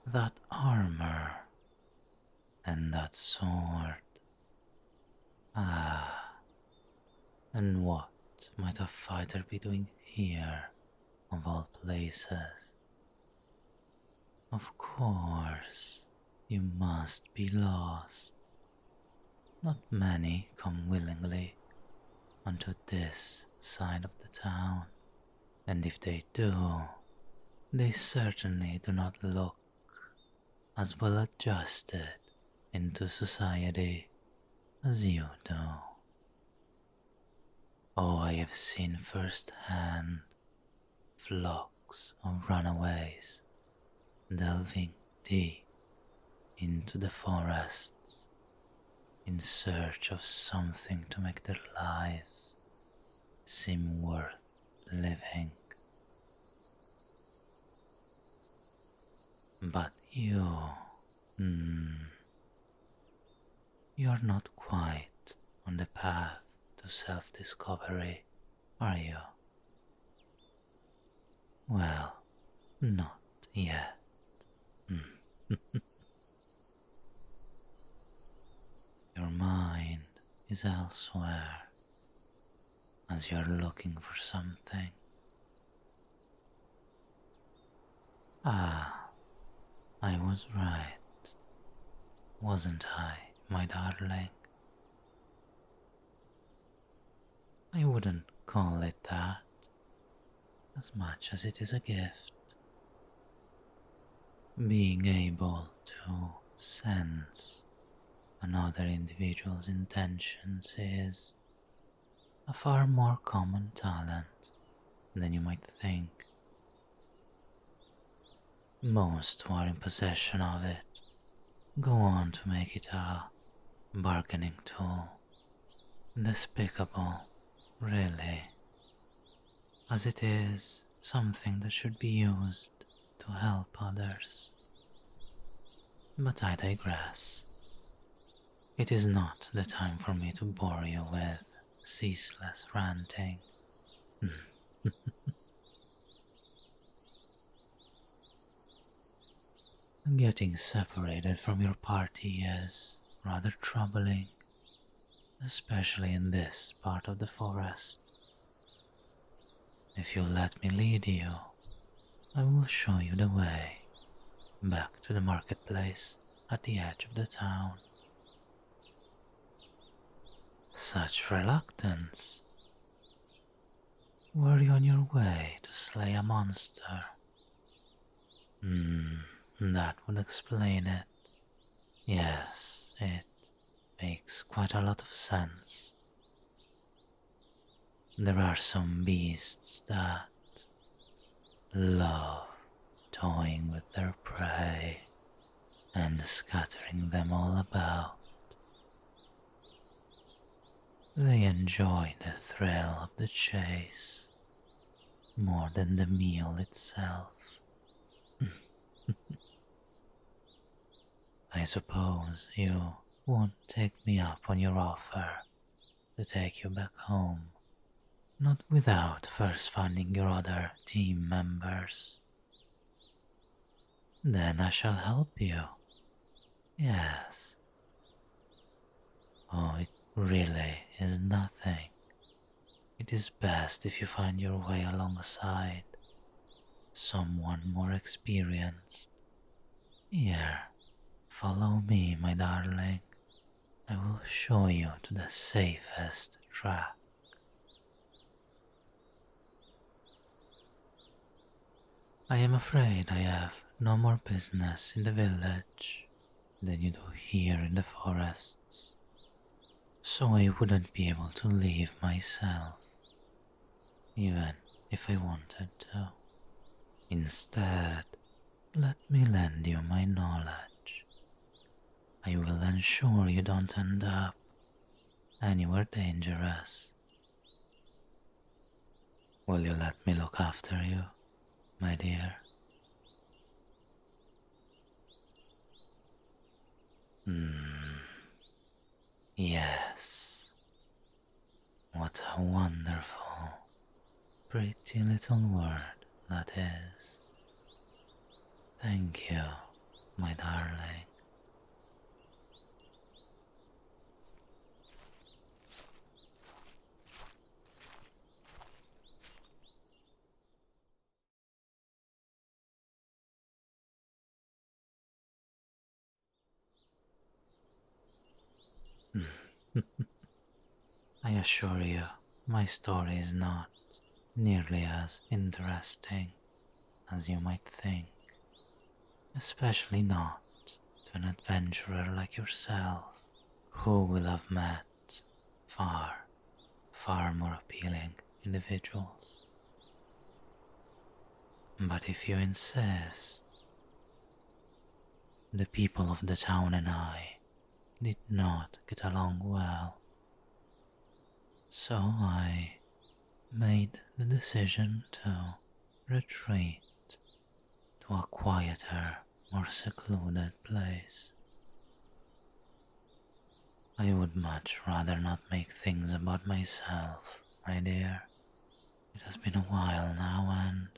That armor and that sword. And what might a fighter be doing here, of all places? Of course, you must be lost. Not many come willingly onto this side of the town, and if they do, they certainly do not look as well adjusted into society as you do. Oh, I have seen firsthand flocks of runaways delving deep into the forests in search of something to make their lives seem worth living. But you're not quite on the path to self-discovery, are you? Well, not yet. Your mind is elsewhere as you're looking for something. I was right, wasn't I, my darling? I wouldn't call it that, as much as it is a gift. Being able to sense another individual's intentions is a far more common talent than you might think. Most who are in possession of it go on to make it a bargaining tool. Despicable, really, as it is something that should be used to help others. But I digress. It is not the time for me to bore you with ceaseless ranting. Getting separated from your party is rather troubling, especially in this part of the forest. If you let me lead you, I will show you the way back to the marketplace at the edge of the town. Such reluctance. Were you on your way to slay a monster? That would explain it. Yes, it makes quite a lot of sense. There are some beasts that love toying with their prey and scattering them all about. They enjoy the thrill of the chase more than the meal itself. I suppose you won't take me up on your offer to take you back home, not without first finding your other team members. Then I shall help you. Yes. Oh, it really is nothing. It is best if you find your way alongside someone more experienced. Here, follow me, my darling. I will show you to the safest track. I am afraid I have no more business in the village than you do here in the forests, so I wouldn't be able to leave myself, even if I wanted to. Instead, let me lend you my knowledge. I will ensure you don't end up anywhere dangerous. Will you let me look after you, my dear? Yes. What a wonderful, pretty little word that is. Thank you, my darling. I assure you, my story is not nearly as interesting as you might think, especially not to an adventurer like yourself, who will have met far, far more appealing individuals. But if you insist, the people of the town and I did not get along well, so I made the decision to retreat to a quieter, more secluded place. I would much rather not make things about myself, my dear. It has been a while now and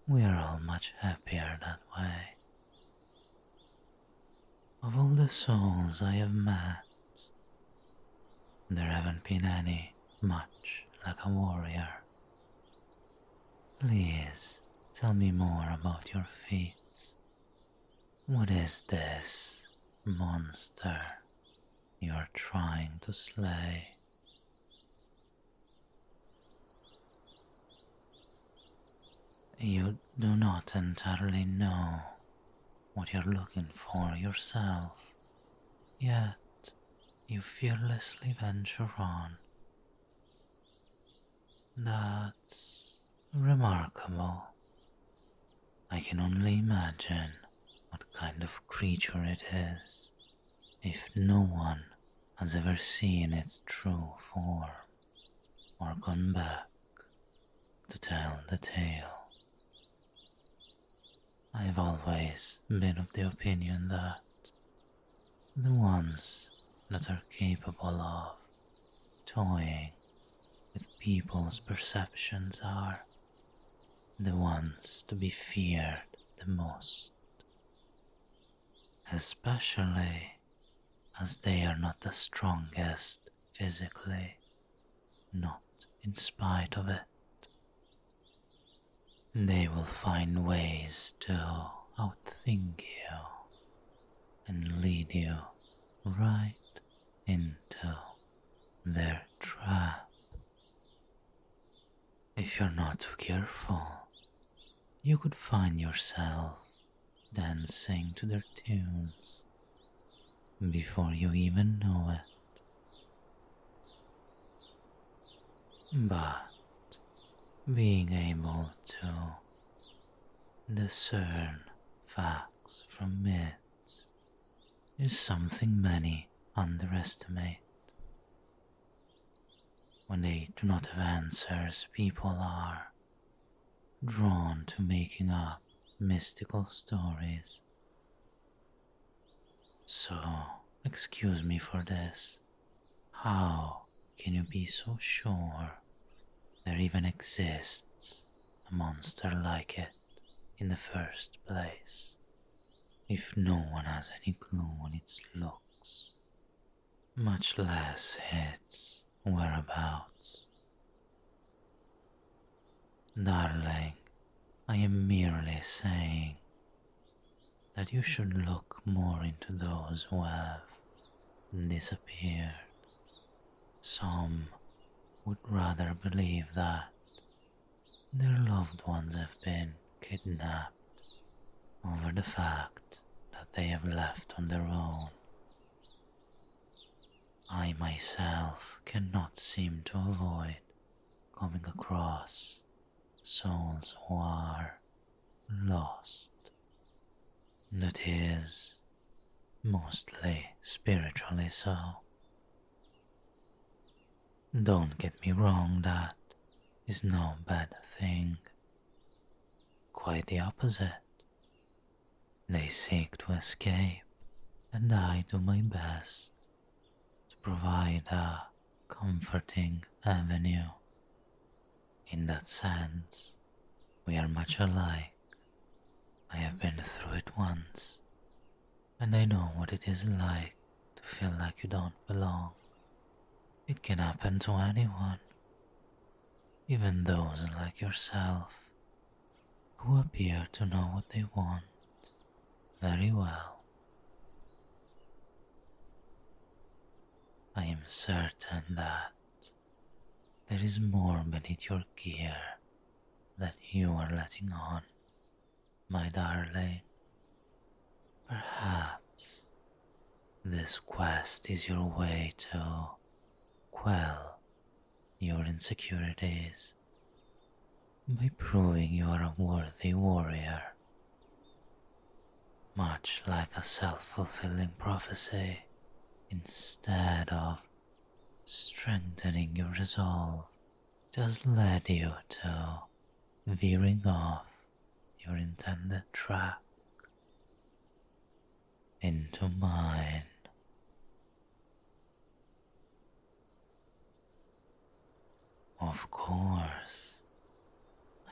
we are all much happier that way. Of all the souls I have met, there haven't been any much like a warrior. Please tell me more about your feats. What is this monster you are trying to slay? You do not entirely know what you're looking for yourself, yet you fearlessly venture on. That's remarkable. I can only imagine what kind of creature it is, if no one has ever seen its true form or gone back to tell the tale. I've always been of the opinion that the ones that are capable of toying with people's perceptions are the ones to be feared the most, especially as they are not the strongest physically, not in spite of it. They will find ways to outthink you and lead you right into their trap. If you're not too careful, you could find yourself dancing to their tunes before you even know it. But being able to discern facts from myths is something many underestimate. When they do not have answers, people are drawn to making up mystical stories. So, excuse me for this. How can you be so sure there even exists a monster like it in the first place, if no one has any clue on its looks, much less its whereabouts? Darling, I am merely saying that you should look more into those who have disappeared. Some would rather believe that their loved ones have been kidnapped over the fact that they have left on their own. I myself cannot seem to avoid coming across souls who are lost. That is, mostly spiritually so. Don't get me wrong, that is no bad thing. Quite the opposite. They seek to escape, and I do my best to provide a comforting avenue. In that sense, we are much alike. I have been through it once, and I know what it is like to feel like you don't belong. It can happen to anyone, even those like yourself, who appear to know what they want very well. I am certain that there is more beneath your gear that you are letting on, my darling. Perhaps this quest is your way to quell your insecurities by proving you are a worthy warrior, much like a self-fulfilling prophecy. Instead of strengthening your resolve, it has led you to veering off your intended track into mine. Of course,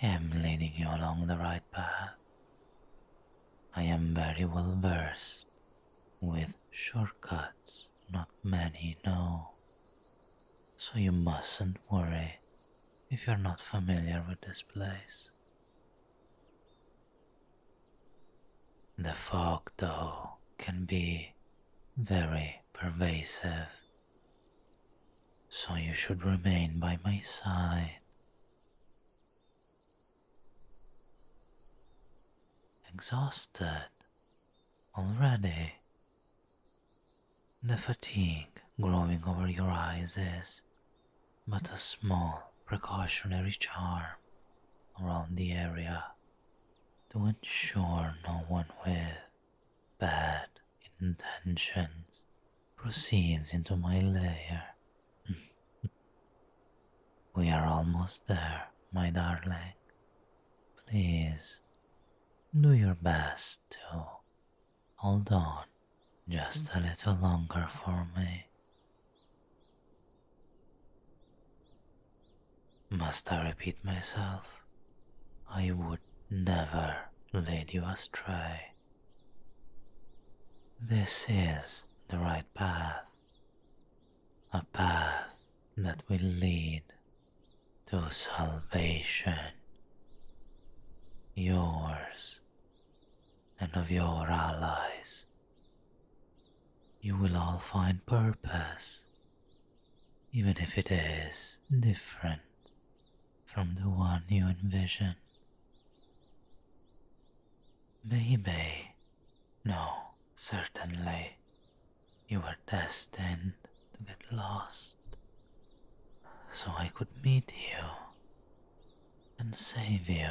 I am leading you along the right path. I am very well versed with shortcuts not many know, so you mustn't worry if you're not familiar with this place. The fog, though, can be very pervasive, so you should remain by my side. Exhausted already? The fatigue growing over your eyes is but a small precautionary charm around the area to ensure no one with bad intentions proceeds into my lair. We are almost there, my darling. Please do your best to hold on just a little longer for me. Must I repeat myself? I would never lead you astray. This is the right path, a path that will lead to salvation, yours and of your allies. You will all find purpose, even if it is different from the one you envision. Maybe, no, certainly, you were destined to get lost, so I could meet you and save you,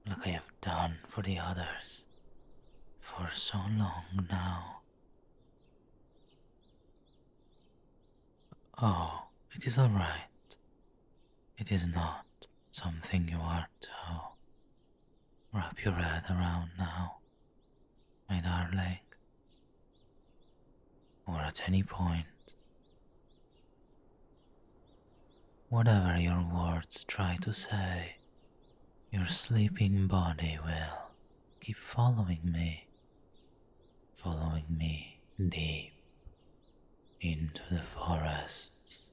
like I have done for the others for so long now. Oh, it is all right. It is not something you are to wrap your head around now, my darling, or at any point. Whatever your words try to say, your sleeping body will keep following me deep into the forest's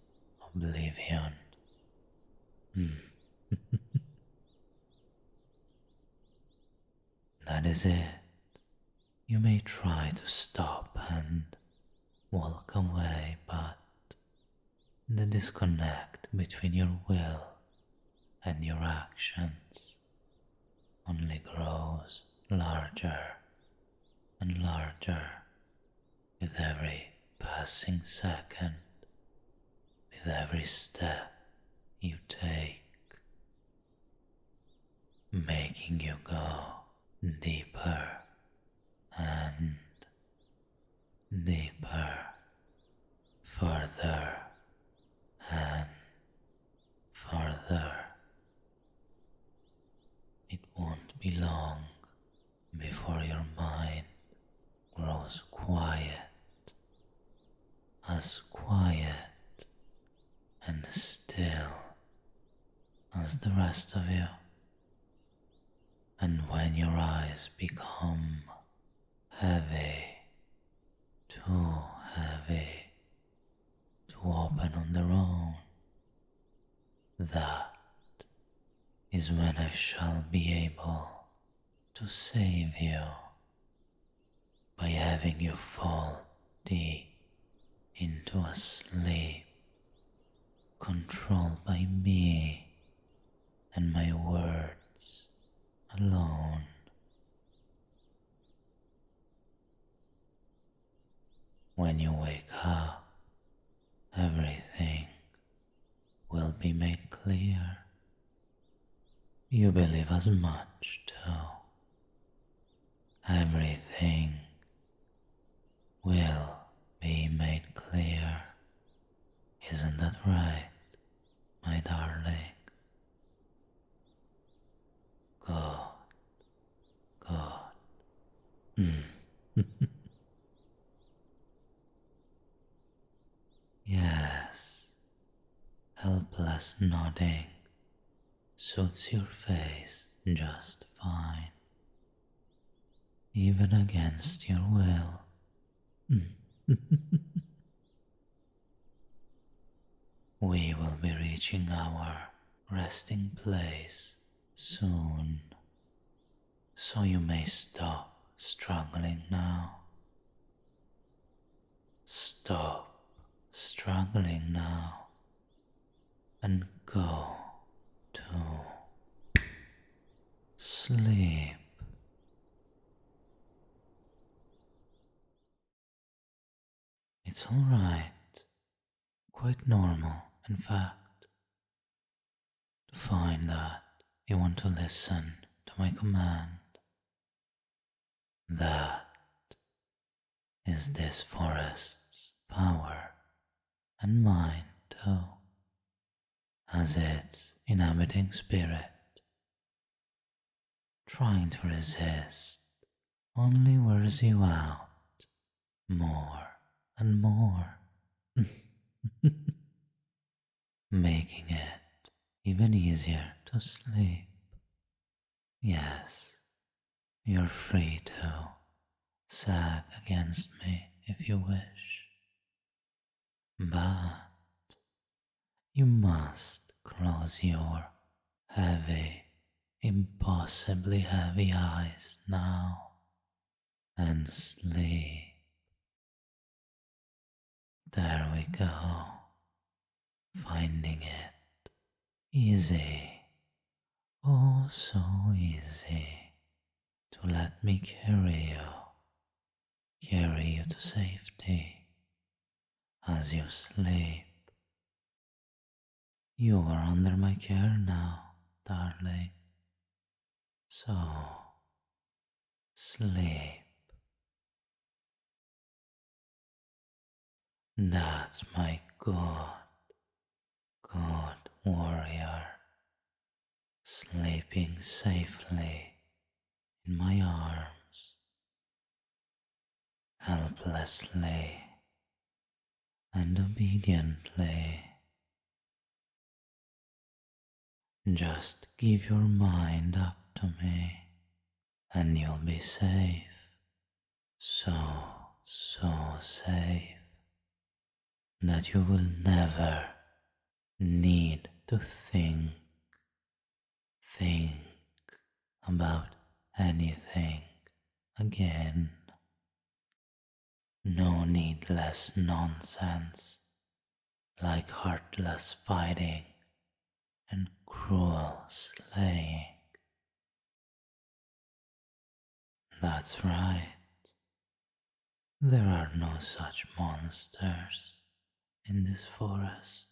oblivion. That is it. You may try to stop and walk away, but the disconnect between your will and your actions only grows larger and larger with every passing second, with every step you take, making you go deeper and deeper, further and further. It won't be long before your mind grows quiet and still as the rest of you. And when your eyes become heavy, too heavy to open on their own, that is when I shall be able to save you by having you fall deep into a sleep controlled by me and my words alone. When you wake up, everything will be made clear. You believe as much too. Everything will be made clear. Isn't that right, my darling? Good, good. Yes, helpless nodding suits your face just fine, even against your will. We will be reaching our resting place soon, so you may stop struggling now. Stop struggling now and go to sleep. It's all right, quite normal, in fact, to find that you want to listen to my command. That is this forest's power, and mine too, as its inhabiting spirit. Trying to resist only wears you out more and more, making it even easier to sleep. Yes, you're free to sag against me if you wish, but you must close your heavy, impossibly heavy eyes now and sleep. There we go, finding it easy, oh so easy to let me carry you to safety as you sleep. You are under my care now, darling, so sleep. That's my good warrior, sleeping safely in my arms, helplessly and obediently. Just give your mind up to me and you'll be safe, so safe that you will never need to think about anything again. No needless nonsense like heartless fighting and cruel slaying. That's right, there are no such monsters in this forest,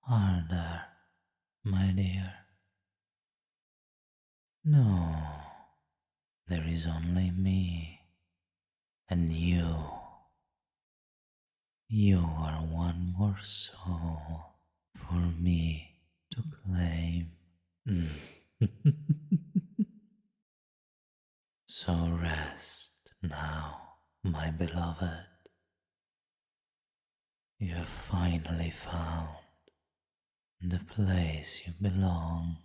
are there, my dear? No, there is only me and you. You are one more soul for me to claim. So rest now, my beloved. You have finally found the place you belong.